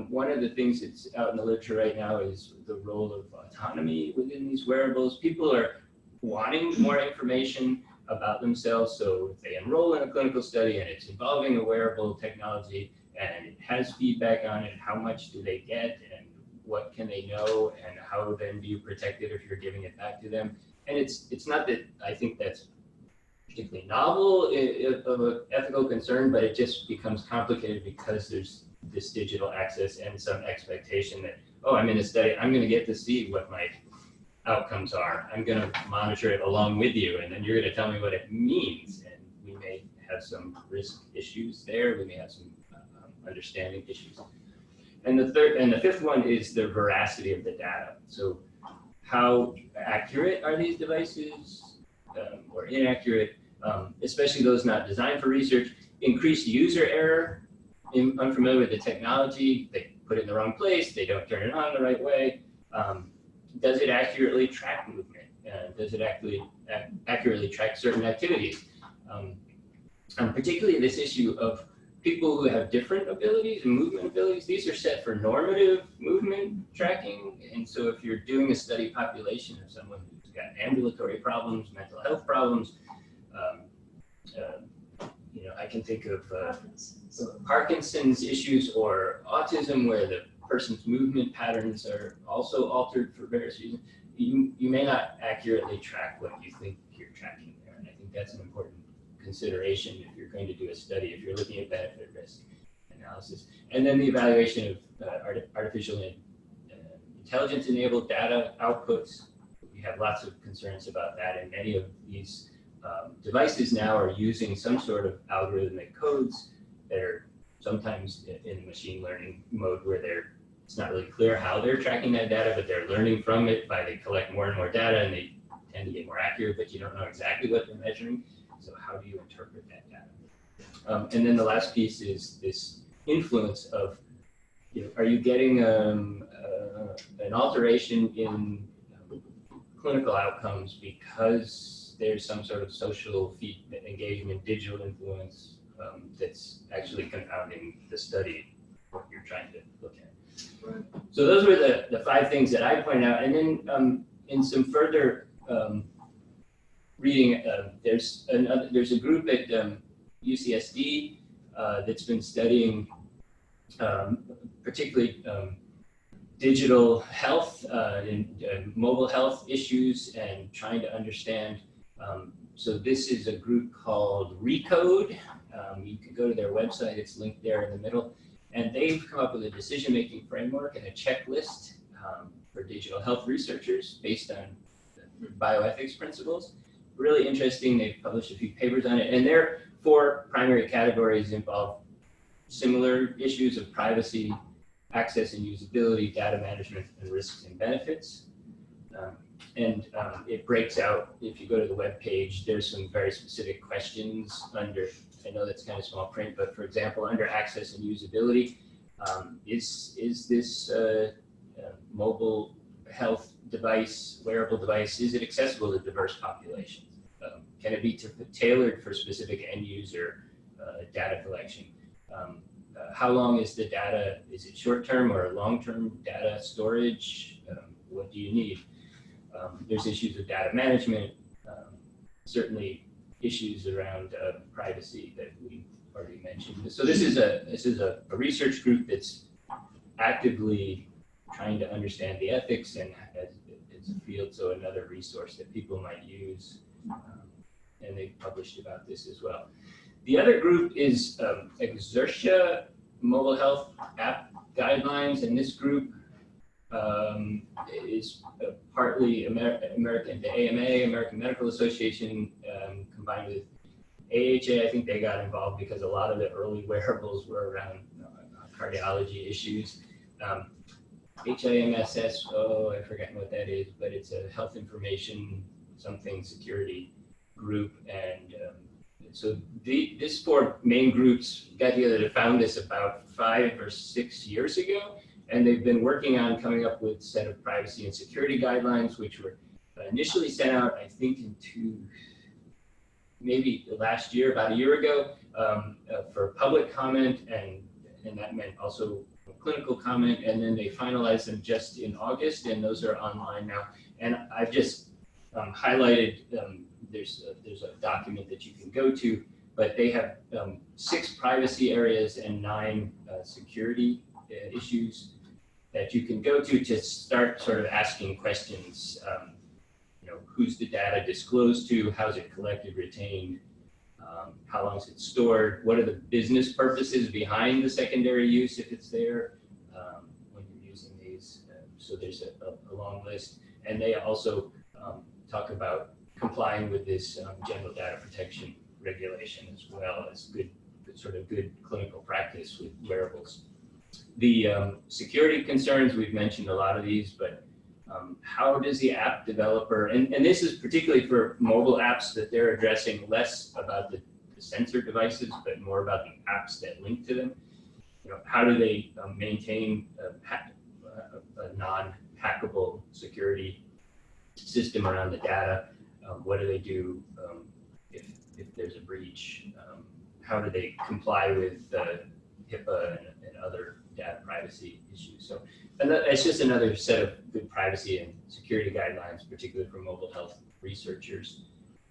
One of the things that's out in the literature right now is the role of autonomy within these wearables. People are wanting more information about themselves. So if they enroll in a clinical study and it's involving a wearable technology and it has feedback on it, how much do they get and what can they know and how then do you protect it if you're giving it back to them? And it's not that I think that's particularly novel of an ethical concern, but it just becomes complicated because there's this digital access and some expectation that, oh, I'm in a study, I'm going to get to see what my outcomes are. I'm going to monitor it along with you, and then you're going to tell me what it means. And we may have some risk issues there. We may have some understanding issues. And the fifth one is the veracity of the data. So how accurate are these devices or inaccurate, especially those not designed for research? Increased user error. Unfamiliar with the technology, they put it in the wrong place, they don't turn it on the right way. Does it accurately track movement? Does it accurately track certain activities? Particularly this issue of people who have different abilities and movement abilities, these are set for normative movement tracking. And so if you're doing a study population of someone who's got ambulatory problems, mental health problems, you know, I can think of Parkinson's issues or autism where the person's movement patterns are also altered for various reasons. You may not accurately track what you think you're tracking there. And I think that's an important consideration if you're going to do a study, if you're looking at benefit risk analysis. And then the evaluation of artificial intelligence enabled data outputs. We have lots of concerns about that, and many of these devices now are using some sort of algorithmic codes that are sometimes in machine learning mode where it's not really clear how they're tracking that data, but they're learning from it they collect more and more data and they tend to get more accurate, but you don't know exactly what they're measuring. So how do you interpret that data? And then the last piece is this influence of, you know, are you getting an alteration in clinical outcomes because there's some sort of social engagement, digital influence, that's actually confounding the study, what you're trying to look at. So those were the 5 things that I pointed out. And then in some further reading, there's a group at UCSD that's been studying particularly digital health and mobile health issues and trying to understand. So this is a group called Recode. You can go to their website, it's linked there in the middle. And they've come up with a decision-making framework and a checklist for digital health researchers based on bioethics principles. Really interesting. They've published a few papers on it. And their 4 primary categories involve similar issues of privacy, access and usability, data management, and risks and benefits. It breaks out, if you go to the web page, there's some very specific questions under, I know that's kind of small print, but for example, under access and usability, is this mobile health device, wearable device, is it accessible to diverse populations? Can it be tailored for specific end user data collection? How long is the data? Is it short-term or long-term data storage? What do you need? There's issues of data management, certainly issues around privacy that we already mentioned. So this is a research group that's actively trying to understand the ethics, and it's a field, so another resource that people might use. And they've published about this as well. The other group is Exertia Mobile Health App Guidelines, and this group is partly American, the AMA, American Medical Association, combined with AHA. I think they got involved because a lot of the early wearables were around cardiology issues. HIMSS, I've forgotten what that is, but it's a health information something security group. And so these 4 main groups got together to found this about 5 or 6 years ago. And they've been working on coming up with a set of privacy and security guidelines, which were initially sent out, I think, maybe last year, about a year ago, for public comment, and that meant also clinical comment, and then they finalized them just in August, and those are online now. And I've just highlighted, there's a document that you can go to, but they have 6 privacy areas and 9 security issues that you can go to start sort of asking questions. Who's the data disclosed to? How's it collected, retained? How long is it stored? What are the business purposes behind the secondary use if it's there when you're using these? So there's a long list. And they also talk about complying with this general data protection regulation, as well as good clinical practice with wearables. The security concerns, we've mentioned a lot of these, but how does the app developer, and this is particularly for mobile apps that they're addressing less about the sensor devices, but more about the apps that link to them. How do they maintain a non-hackable security system around the data? What do they do if there's a breach? How do they comply with HIPAA and other data privacy issues? So, and it's just another set of good privacy and security guidelines, particularly for mobile health researchers.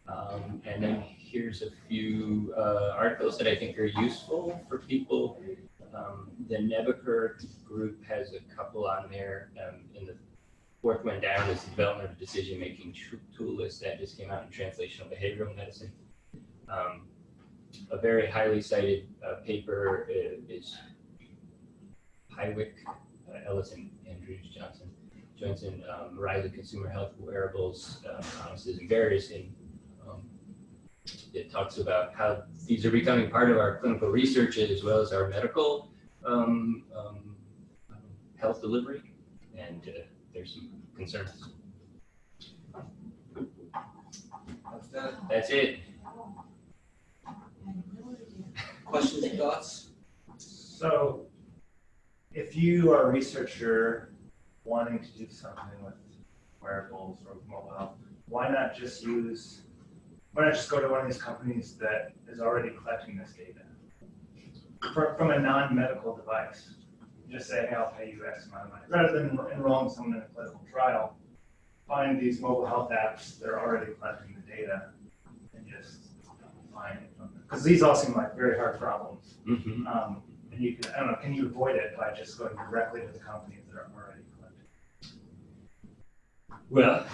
And then here's a few articles that I think are useful for people. The Nebeker group has a couple on there. In the 4th one down is the development of decision-making tool list that just came out in Translational Behavioral Medicine. A very highly cited paper is Hywick, Ellis and Andrews Johnson, Rise of Consumer Health Wearables, Promises and Barriers. It talks about how these are becoming part of our clinical research as well as our medical health delivery, and there's some concerns. That's it. Questions and thoughts? So, if you are a researcher wanting to do something with wearables or mobile health, why not just go to one of these companies that is already collecting this data? from a non-medical device. Just say, hey, I'll pay you X amount of money. Rather than enrolling someone in a clinical trial, find these mobile health apps that are already collecting the data and just find it from them. Because these all seem like very hard problems. Mm-hmm. And you can, I don't know, can you avoid it by just going directly to the companies that are already collecting? Well,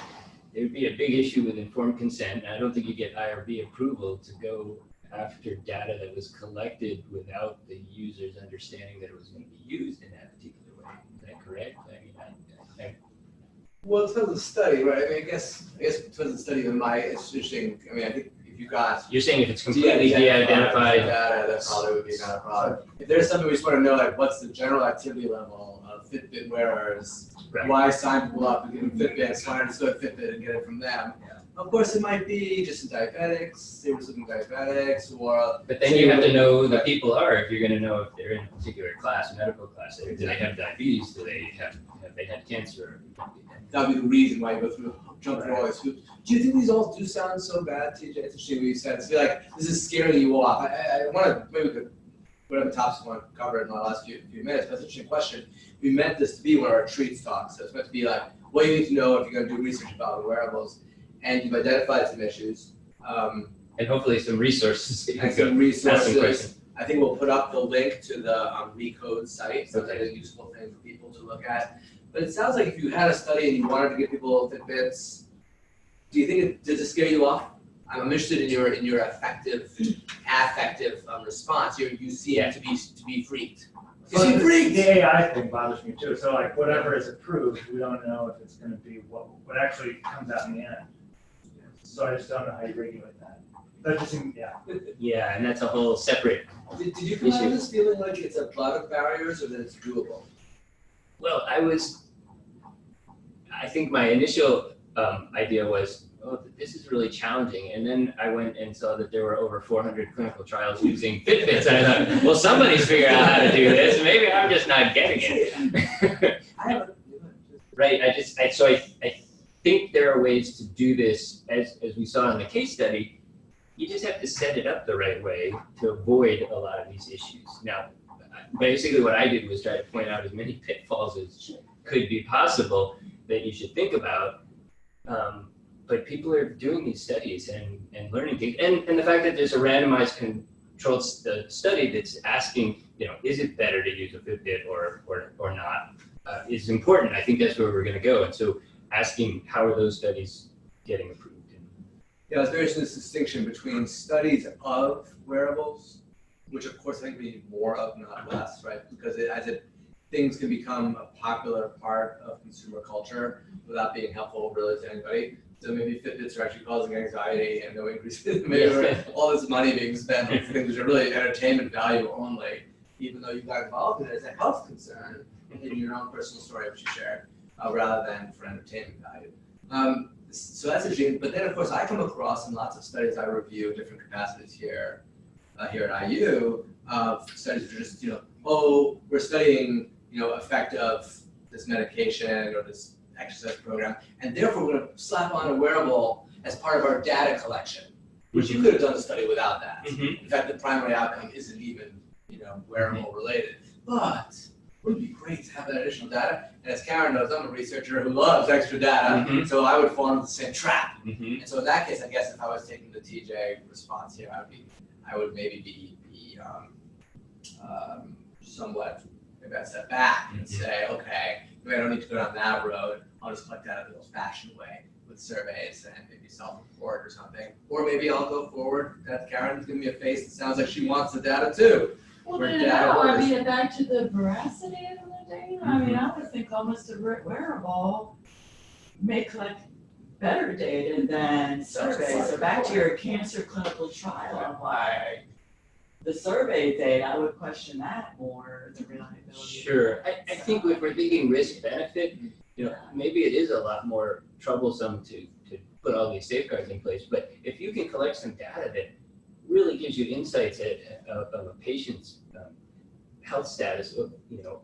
there would be a big issue with informed consent. I don't think you get IRB approval to go after data that was collected without the user's understanding that it was going to be used in that particular way. Is that correct? I mean, Well, it depends on the study, right? I mean, I guess it depends on the study. In my interesting. I mean, I think if you got you're saying if it's completely de-identified data, that probably would be kind of problem. If there's something we just want to know, like what's the general activity level of Fitbit wearers, right. why sign people up and give them Fitbits, why not just go to Fitbit and get it from them? Yeah. Of course, it might be just in diabetics, seriously in diabetics, or. But then you have to know who the people are if you're going to know if they're in a particular class, medical class. Do they have diabetes? Do they have they had cancer? That would be the reason why you go through, jump through all these hoops. Do you think these all do sound so bad, TJ? It's interesting what you said. I feel like this is scaring you off. I want to, maybe we could, whatever topics we want to cover in the last few minutes, but it's an interesting question. We meant this to be one of our treats talks. So it's meant to be like, what you need to know if you're going to do research about wearables. And you've identified some issues. And hopefully some resources. And some resources. I think we'll put up the link to the Recode site, so that is a useful thing for people to look at. But it sounds like if you had a study and you wanted to give people Fitbits, do you think does it scare you off? I'm interested in your affective response. You seem to be freaked. You seem freaked. The AI thing bothers me too. So like whatever is approved, we don't know if it's going to be what actually comes out in the end. So I just don't know how you regulate that. That just seems, yeah. Yeah, and that's a whole separate. Did you come out of this feeling like it's a lot of barriers or that it's doable? Well, I think my initial idea was, oh, this is really challenging. And then I went and saw that there were over 400 clinical trials using Fitbits. And I thought, well, somebody's figured out how to do this. Maybe I'm just not getting it. Right. I think there are ways to do this, as we saw in the case study. You just have to set it up the right way to avoid a lot of these issues. Now, basically what I did was try to point out as many pitfalls as could be possible that you should think about. But people are doing these studies and learning things. And the fact that there's a randomized controlled study that's asking, is it better to use a Fitbit or not, is important. I think that's where we're going to go. And so asking how are those studies getting approved? Yeah, it's very interesting this distinction between studies of wearables, which of course I think we need more of, not less, right? Because things can become a popular part of consumer culture without being helpful really to anybody. So maybe Fitbits are actually causing anxiety and no increase. Maybe all this money being spent on things which are really entertainment value only, even though you got involved in it as a health concern in your own personal story which you shared, rather than for entertainment value. So that's interesting. But then of course I come across in lots of studies I review different capacities here at IU, studies which are just, we're studying, effect of this medication or this exercise program, and therefore we're going to slap on a wearable as part of our data collection, which you could have done the study without that. In fact, the primary outcome isn't even, wearable related. But it would be great to have that additional data. And as Karen knows, I'm a researcher who loves extra data, so I would fall into the same trap. And so in that case, I guess if I was taking the TJ response here, I would maybe be somewhat, maybe I'd step back and say, okay, maybe I don't need to go down that road. I'll just collect data the old-fashioned way with surveys and maybe self-report or something. Or maybe I'll go forward. Karen's giving me a face that sounds like she wants the data too. Well, back to the veracity of the data. I mean, I would think almost a wearable may collect better data than surveys. So back to your cancer clinical trial and why the survey data, I would question that more, the reliability. Sure. I think if we're thinking risk-benefit, maybe it is a lot more troublesome to put all these safeguards in place. But if you can collect some data that really gives you insights of a patient's health status,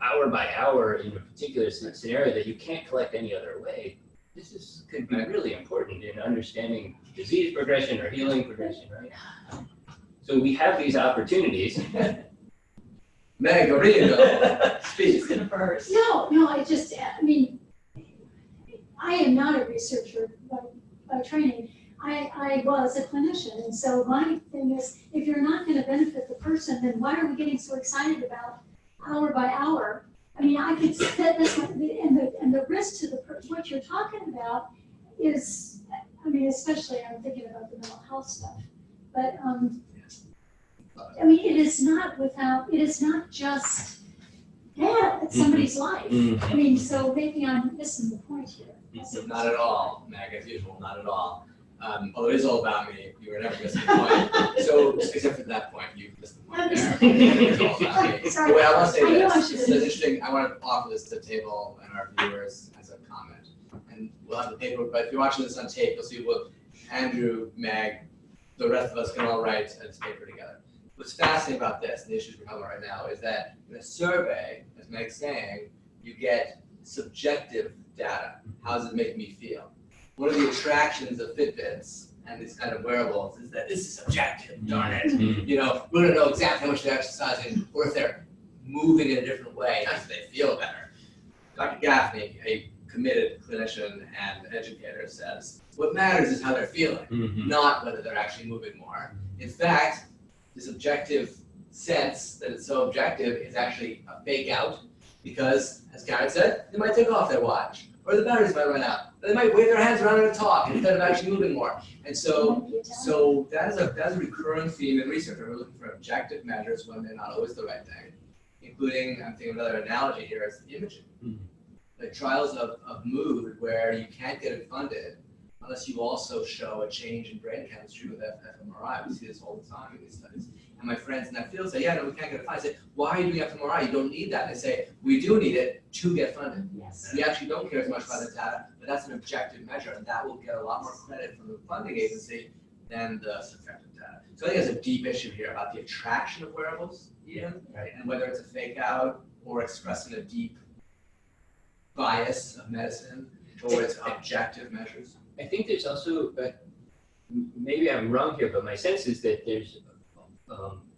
hour by hour in a particular scenario that you can't collect any other way, this could be really important in understanding disease progression or healing progression, right? So we have these opportunities. Meg, over to you, though. She's Speak. gonna burst. No, I mean, I am not a researcher by training. I was a clinician, and so my thing is, if you're not gonna benefit the person, then why are we getting so excited about hour by hour? I mean, I could, that's what, and the risk to what you're talking about is, I mean, especially I'm thinking about the mental health stuff, but, I mean, it is not just data, it's somebody's life. I mean, so maybe I'm missing the point here. Not at all, Meg, as usual, not at all. Although it is all about me, you were never missing the point. So, except for that point, you missed the point there. It's all about me. Sorry. Wait, I want to say I know I this. should This have- is interesting. I want to offer this to the table and our viewers as a comment. And we'll have the paper, but if you're watching this on tape, you'll see what Andrew, Meg, the rest of us can all write this paper together. What's fascinating about this, and the issues we're talking about right now, is that in a survey, as Meg's saying, you get subjective data. How does it make me feel? One of the attractions of Fitbits and these kind of wearables is that this is subjective, darn it. You know, we don't know exactly how much they're exercising or if they're moving in a different way, not if they feel better. Dr. Gaffney, a committed clinician and educator, says, what matters is how they're feeling, not whether they're actually moving more. In fact, the subjective sense that it's so objective is actually a fake out because, as Karen said, they might take off their watch or the batteries might run out. They might wave their hands around and talk instead of actually moving more. And so that's a recurring theme in research. We're looking for objective measures when they're not always the right thing, including, I'm thinking of another analogy here, is imaging. Like trials of mood where you can't get it funded unless you also show a change in brain chemistry with fMRI. We see this all the time in these studies. And my friends in that field say, yeah, no, we can't get it funded. I say, why are you doing fMRI? You don't need that. They say, we do need it to get funded. Yes. We actually don't care as much about the data, but that's an objective measure, and that will get a lot more credit from the funding agency than the subjective data. So I think there's a deep issue here about the attraction of wearables, even, and whether it's a fake out or expressing a deep bias of medicine towards objective measures. I think there's also, maybe I'm wrong here, but my sense is that there's,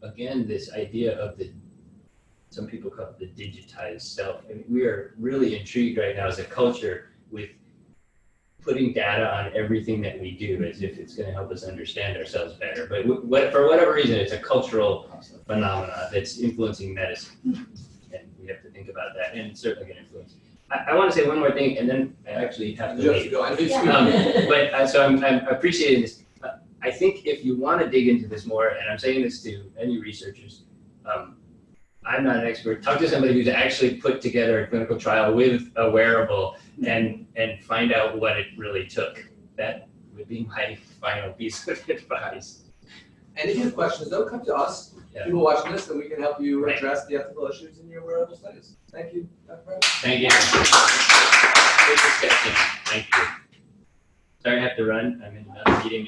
again, this idea of some people call it the digitized self. And we are really intrigued right now as a culture with putting data on everything that we do as if it's going to help us understand ourselves better. But for whatever reason, it's a cultural phenomenon that's influencing medicine. And we have to think about that, and it's certainly going to influence. I want to say one more thing, and then I actually have to leave. So I'm appreciating this. I think if you want to dig into this more, and I'm saying this to any researchers, I'm not an expert. Talk to somebody who's actually put together a clinical trial with a wearable and find out what it really took. That would be my final piece of advice. And if you have questions, though, come to us. Yeah. People watching this, and we can help you address the ethical issues in your wearable studies. Thank you, Dr. Brown. Thank you. Good discussion. Thank you. Sorry I have to run. I'm in another meeting.